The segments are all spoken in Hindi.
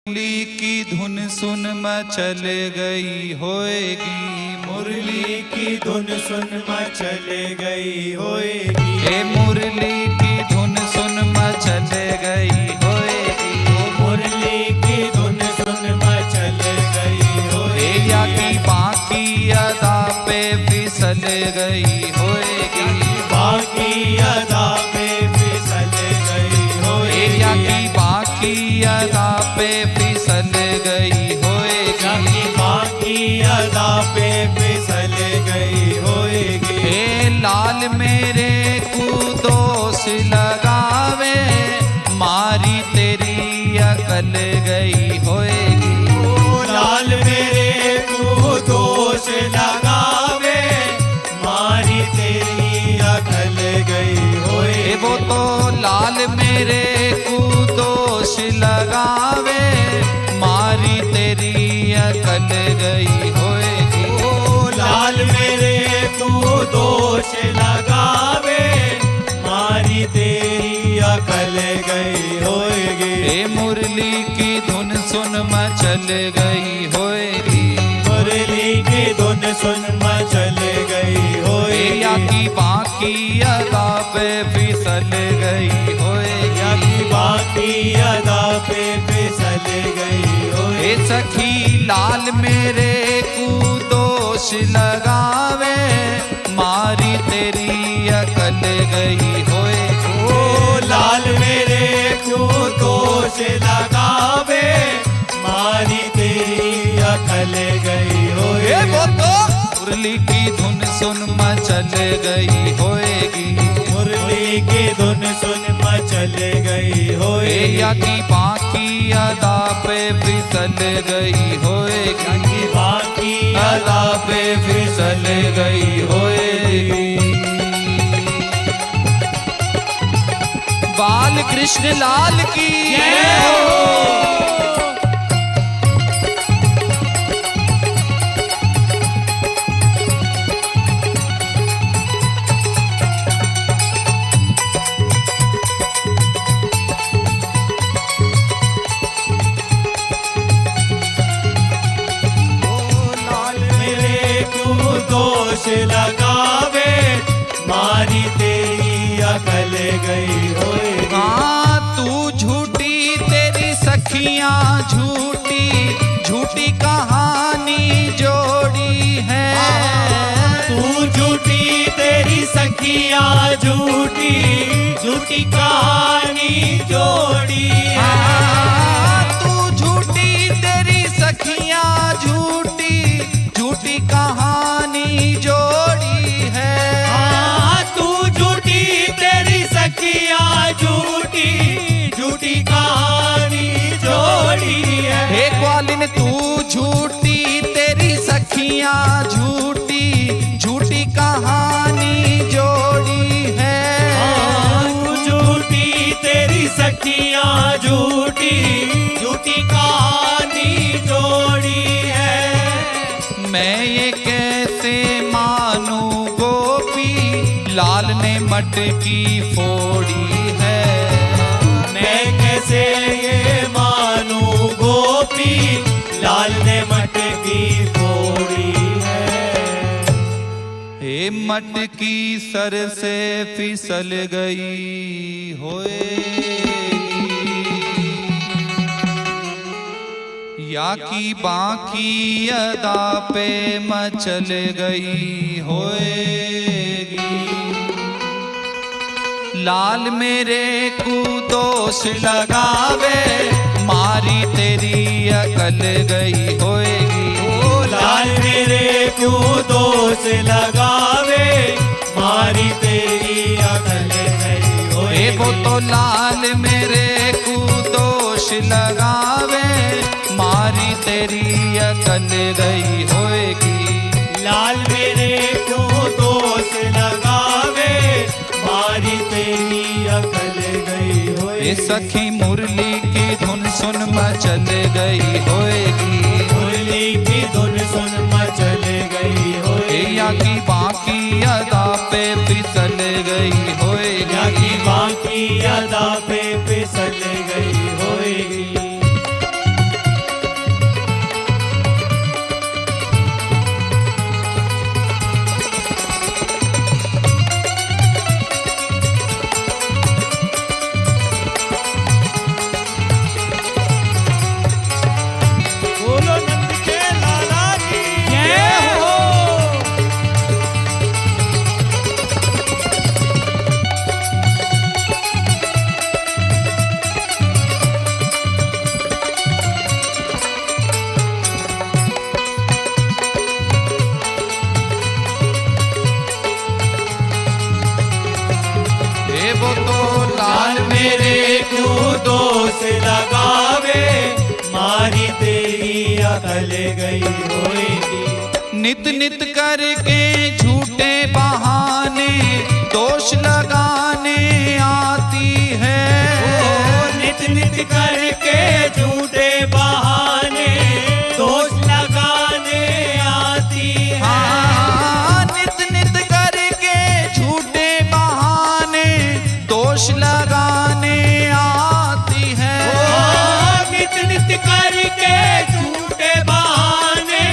मुरली की धुन सुन मचल गई होएगी, मुरली की धुन सुन मचल गई होएगी। हे मुरली की धुन सुन मचल गई होएगी, मुरली की धुन सुन मचल गई होएगी। या की बाकी अदा पे फिसल गई होएगी, बाकी अदा पे फिसल गई होएगी। या की बाकी अदा पे फिसल गई होएगी, बाकी अदा पे फिसल गई होएगी। हे लाल मेरे को दोष लगावे, मारी तेरी अकल गई होएगी। ओ लाल मेरे को दोष लगावे, मारी तेरी अकल गई होएगी। वो तो लाल मेरे को दोष लगावे, मारी तेरी अकल गई होएगी। ओ लाल मेरे को दोष लगावे, मारी तेरी अकल गई होएगी। हे मुरली की धुन सुन मचल गई होएगी, मुरली की धुन सुन मचल गई होएगी। या की बाकी अदा पे फिसल गई होएगी, या की बाकी अदा पे फिसल गई होएगी। हे सखी लाल मेरे को दोष लगावे, मारी तेरी अकल गई होएगी। ओ लाल मेरे को दोष लगावे, मारी तेरी अकल गई होएगी। वो तो मुरली की धुन सुन मचल गई होएगी, मुरली की धुन सुन मचल गई होएगी। या की बाकी अदा पे फिसल गई होएगी, की बाकी अदा पे फिसल गई होएगी। बाल कृष्ण लाल की जय हो। दोष लगावे, मारी तेरी अकल गई होएगी। हाँ तू झूठी तेरी सखियां झूठी, झूठी कहानी जोड़ी है। तू झूठी तेरी सखियां झूठी, झूठी कहानी जोड़ी है। तू झूठी तेरी सखियां झूठी, झूठी कहानी जोड़ी है। तू झूठी तेरी सखियां झूठी, झूठी कहानी जोड़ी है। हे ग्वालिन तू झूठी तेरी सखियां झूठी, झूठी कहानी जोड़ी है। तू झूठी तेरी सखियां झूठी, झूठी कहानी जोड़ी है। मैं ये कैसे मानूं गोपी, लाल ने मटकी फोड़ी है। मैं कैसे ये मानूं गोपी, लाल ने मटकी फोड़ी है। हे मटकी सर से फिसल गई होएगी, या की बाकी अदा पे मचल गई होएगी। लाल मेरे को दोष लगावे, मारी तेरी अकल गई होएगी। ओ लाल मेरे को दोष लगावे, मारी तेरी अकल गई होएगी। वो तो लाल मेरे को दोष लगावे, मारी तेरी अकल गई होएगी। लाल मेरे को दोष लगावे, मारी तेरी अकल गई होएगी। सखी मुरली की धुन सुन मचल गई होएगी, मुरली की धुन सुन मचल गई होएगी। या की बाकी अदा पे फिसल गई होएगी, या की बाकी अदा पे फिसल गई होएगी। अकल गई होएगी। नित नित करके झूठे बहाने दोष लगाने आती है। नित नित करके झूठे बहाने दोष लगाने आती है। हाँ, नित नित करके झूठे बहाने दोष लगाने आती है। नित नित करके झूठे बहाने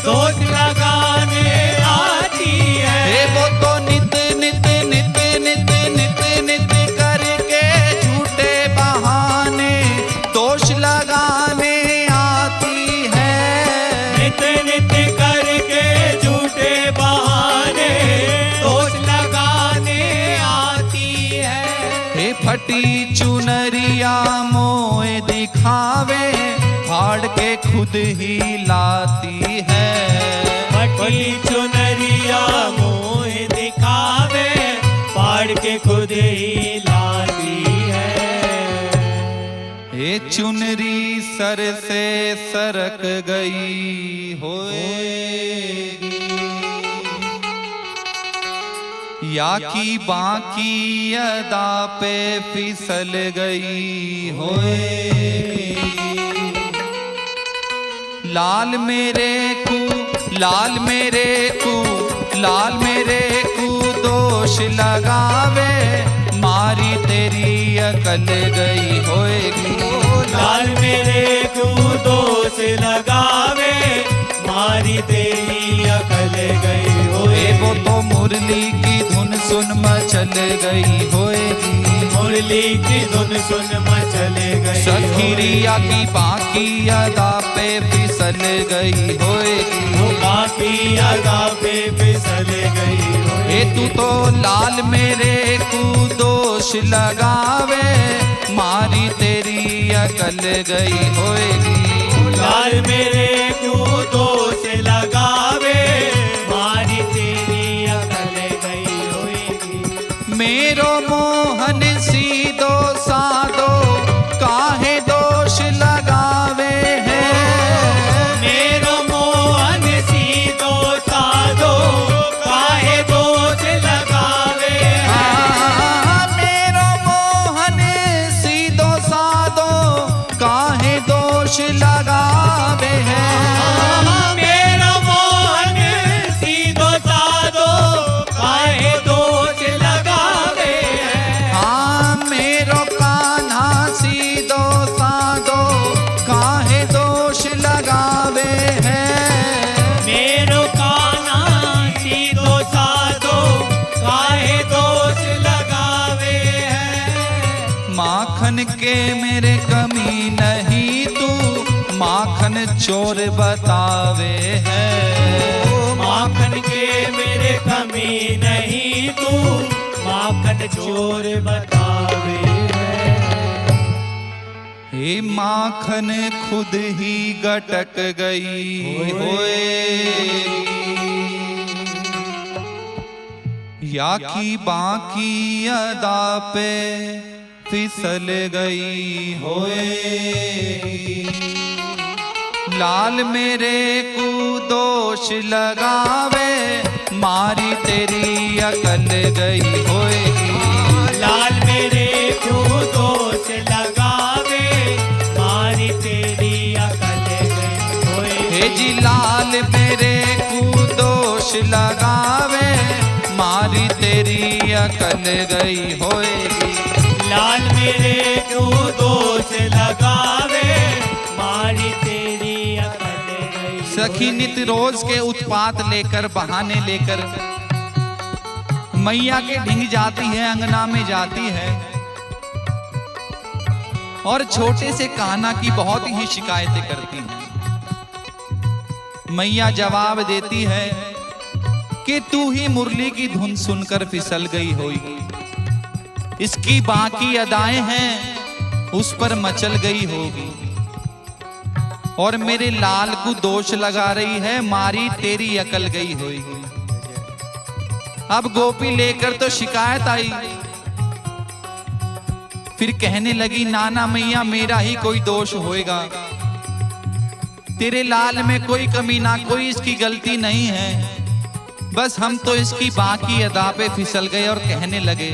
दोष लगाने आती है। हे वो तो नित नित नित नित नित नित करके झूठे बहाने दोष लगाने आती है। नित नित करके झूठे बहाने दोष लगाने आती है। हे फटी चुनरिया मोए दिखावे फाड़ के खुद ही लाती है। फटी चुनरिया मोह दिखावे फाड़ के खुद ही लाती है। ये चुनरी सर से सरक गई होएगी या की बाकी अदा पे फिसल गई होएगी। लाल मेरे को लाल मेरे को लाल मेरे को दोष लगावे मारी तेरी अकल गई होएगी। लाल मेरे को दोष लगावे मारी तेरी अकल गई होए। वो तो मुरली की धुन सुन मचल गई होएगी। मुरली की धुन सुन मचल गई। सखीरिया की बाकी अदा पे फिसल गई होएगी। बाकी अदा पे फिसल गई होए। ए तू तो लाल मेरे को दोष लगावे मारी तेरी अकल गई होएगी। लाल मेरे को दोष लगावे मारी तेरी अकल गई होएगी। मेरो मोहन सीधो साधो काहे दोष लगावे है। मेरो मोहन सीधो साधो काहे दोष लगावे है। मेरो मोहन सीधो साधो काहे दोष लगावे है। मेरा मोहन सीधो साधो काहे दोष लगावे है। हाँ मेरो कान्हा सीधो साधो काहे दोष लगावे है। मेरो कान्हा सीधो साधो काहे दोष लगावे है। माखन के मेरे कमी नहीं तू माखन चोर बतावे है। माखन के मेरे कमी नहीं तू माखन चोर बतावे है। हे माखन खुद ही गटक गई होएगी या की बाकी अदा पे फिसल गई होएगी। लाल मेरे को दोष लगावे मारी तेरी अकल गई होएगी। लाल मेरे को दोष लगावे मारी तेरी अकल गई होए। हे जी लाल मेरे को दोष लगावे मारी तेरी अकल गई होएगी। लाल मेरे को दोष लगावे मारी तेरी अकल गई। सखी नित रोज के उत्पात लेकर बहाने लेकर मैया के ढिंग जाती है, अंगना में जाती है और छोटे से कान्हा की बहुत ही शिकायतें करती हैं। मैया जवाब देती है कि तू ही मुरली की धुन सुनकर फिसल गई होगी। इसकी बाकी अदाएं हैं उस पर मचल गई होगी और मेरे लाल को दोष लगा रही है मारी तेरी अकल गई होगी। अब गोपी लेकर तो शिकायत आई, फिर कहने लगी नाना मैया मेरा ही कोई दोष होएगा। तेरे लाल में कोई कमी ना, कोई इसकी गलती नहीं है, बस हम तो इसकी बाकी अदा पे फिसल गए और कहने लगे,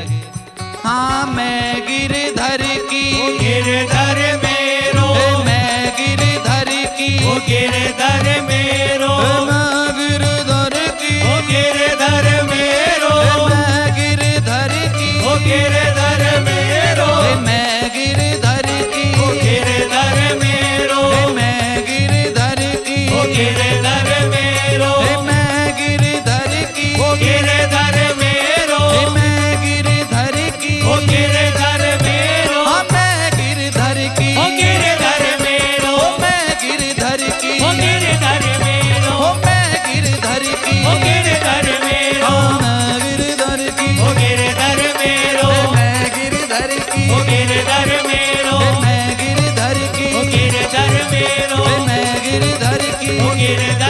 हाँ मैं गिरधर की, गिरधर मेरो, मैं गिरधर की, गिरधर मेरो, मैं गिरधर की, गिरधर मेरो, मैं गिरधर की, गिरधर मेरो, मैं गिरधर की, गिरधर मेरो, मैं गिरधर की, गिरधर मेरो, मैं गिरधर की, गिरधर मेरो, मैं गिरधर की, गिरधर मेरो, मैं गिरधर की, गिरधर मेरो, मैं गिरधर की, गिरधर मेरो, मैं गिरधर की, गिरधर मेरो, मैं गिरधर की, गिरधर मेरो, मैं गिरधर की, गिरधर मेरो, मैं गिरधर की, गिरधर मेरो, मैं गिरधर की, गिरधर